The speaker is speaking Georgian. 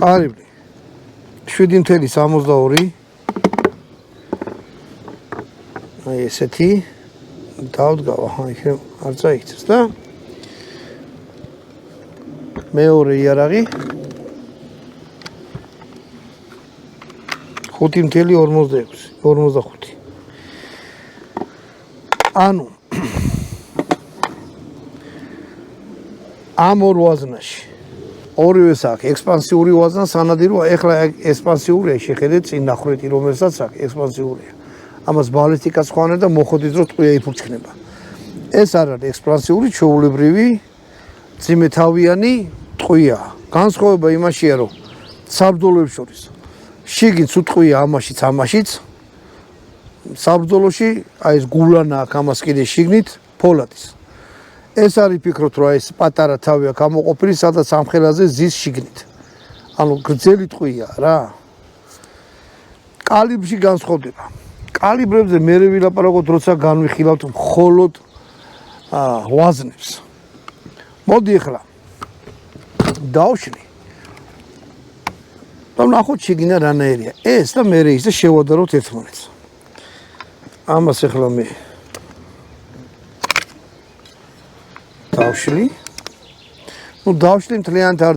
ყარიბი 7.62 აი ესეთი დავდგავა იქ არ წაიქცეს და მეორე იარაღი 5.45 ანუ ამ ორ ვაზნაში ორივეს აქვს ექსპანსიური ვაზნა სანადიროა ეხლა ექსპანსიურია შეხედეთ წინ ნახრეთი რომელსაც აქვს ექსპანსიურია ამას ბალისტიკაც ხوانه და მოხდით რომ ტყვია იფურჩქნება ეს არ არის ექსპანსიური ჩვეულებრივი ძიმეთავიანი ტყვია განსხვავება იმაშია რომ საბრძოლოებს შორის შიგნით უტყვია ამაშიც საბრძოლოში აი ეს გულანა აქვს ამას კიდე შიგნით ფოლადის ეს არის ფიქრობთ რომ ეს პატარა თავი აქვს ამოყოფილი სადაც ამხელაზე ზის შიგნით ანუ გრძელი ტყვია რა კალიბრში განსხვავდება კალიბრებზე მე ვილაპარაკოთ როცა განვიხილავთ მხოლოდ ვაზნებს მოდი ახლა დავშლი და ნახოთ შიგინა რანაირია ეს და მე ის და შევადაროთ ერთმანეთს ამას ახლა მე დავშლი ნუ დავშლი მთლიანად